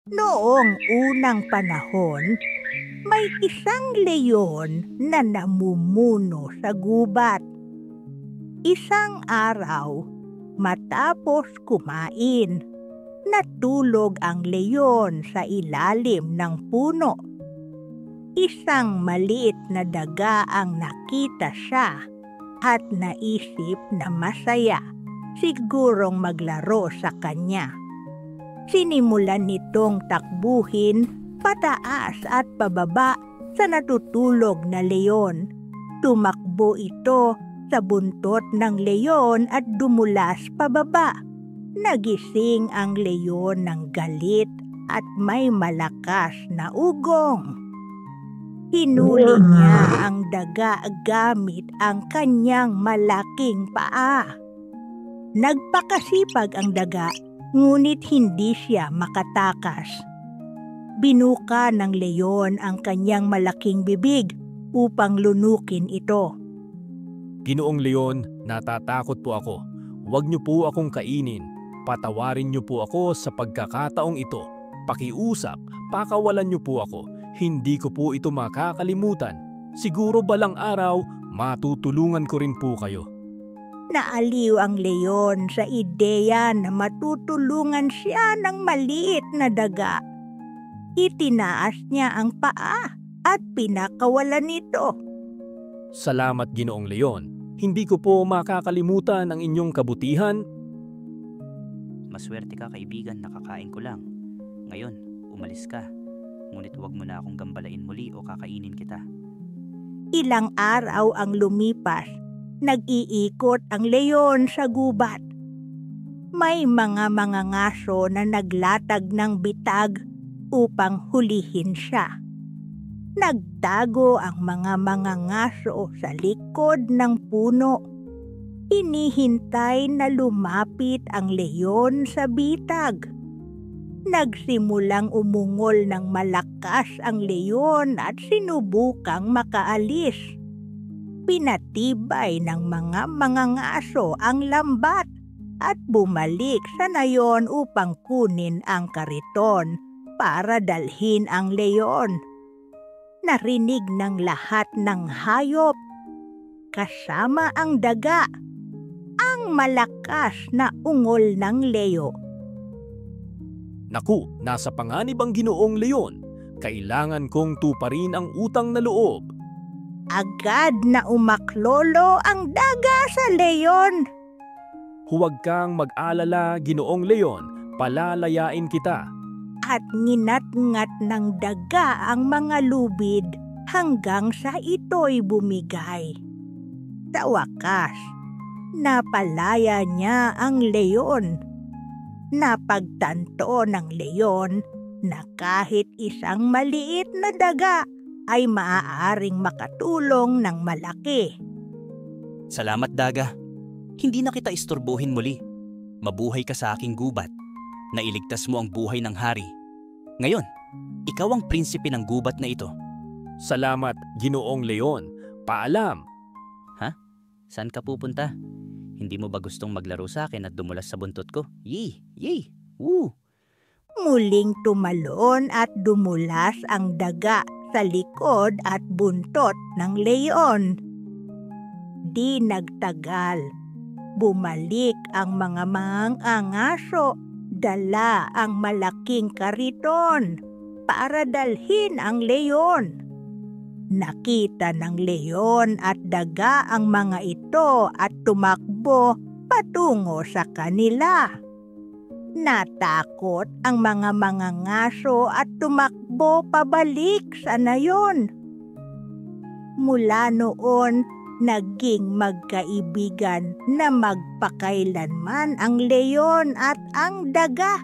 Noong unang panahon, may isang leyon na namumuno sa gubat. Isang araw, matapos kumain, natulog ang leyon sa ilalim ng puno. Isang maliit na daga ang nakita siya at naisip na masaya sigurong maglaro sa kanya. Sinimulan nitong takbuhin pataas at pababa sa natutulog na leyon. Tumakbo ito sa buntot ng leyon at dumulas pababa. Nagising ang leyon ng galit at may malakas na ugong. Hinuli niya ang daga gamit ang kanyang malaking paa. Nagpakasipag ang daga, ngunit hindi siya makatakas. Binuka ng leyon ang kanyang malaking bibig upang lunukin ito. Ginoong Leon, natatakot po ako. Huwag niyo po akong kainin. Patawarin niyo po ako sa pagkakataong ito. Pakiusap, pakawalan niyo po ako. Hindi ko po ito makakalimutan. Siguro balang araw, matutulungan ko rin po kayo. Naaliw ang leyon sa ideya na matutulungan siya ng maliit na daga. Itinaas niya ang paa at pinakawalan nito. Salamat, Ginoong Leon. Hindi ko po makakalimutan ang inyong kabutihan. Maswerte ka, kaibigan, nakakain ko lang. Ngayon, umalis ka. Ngunit huwag mo na akong gambalain muli o kakainin kita. Ilang araw ang lumipas, nag-iikot ang leyon sa gubat. May mga ngaso na naglatag ng bitag upang hulihin siya. Nagtago ang mga ngaso sa likod ng puno. Hinihintay na lumapit ang leyon sa bitag. Nagsimulang umungol ng malakas ang leyon at sinubukang makaalis. Pinatibay ng mga ngaso ang lambat at bumalik sa nayon upang kunin ang kariton para dalhin ang leyon. Narinig ng lahat ng hayop, kasama ang daga, ang malakas na ungol ng leyo. Naku, nasa panganib ang Ginoong Leon. Kailangan kong tuparin ang utang na loob. Agad na umaklolo ang daga sa leyon. Huwag kang mag-alala, Ginoong Leon. Palalayain kita. At nginat-ngat ng daga ang mga lubid hanggang sa ito'y bumigay. Sa wakas, napalaya niya ang leyon. Napagtanto ng leyon na kahit isang maliit na daga ay maaaring makatulong ng malaki. Salamat, daga. Hindi na kita istorbohin muli. Mabuhay ka sa aking gubat. Nailigtas mo ang buhay ng hari. Ngayon, ikaw ang prinsipe ng gubat na ito. Salamat, Ginoong Leon. Paalam. Ha? Saan ka pupunta? Hindi mo ba gustong maglaro sa akin at dumulas sa buntot ko? Yee! Yee! Woo! Muling tumalon at dumulas ang daga sa likod at buntot ng leyon. Di nagtagal, bumalik ang mga mangangaso, dala ang malaking kariton para dalhin ang leyon. Nakita ng leyon at daga ang mga ito at tumakbo patungo sa kanila. Natakot ang mga mangangaso at tumakbo pabalik sa nayon. Mula noon, naging magkaibigan na magpakailanman ang leyon at ang daga.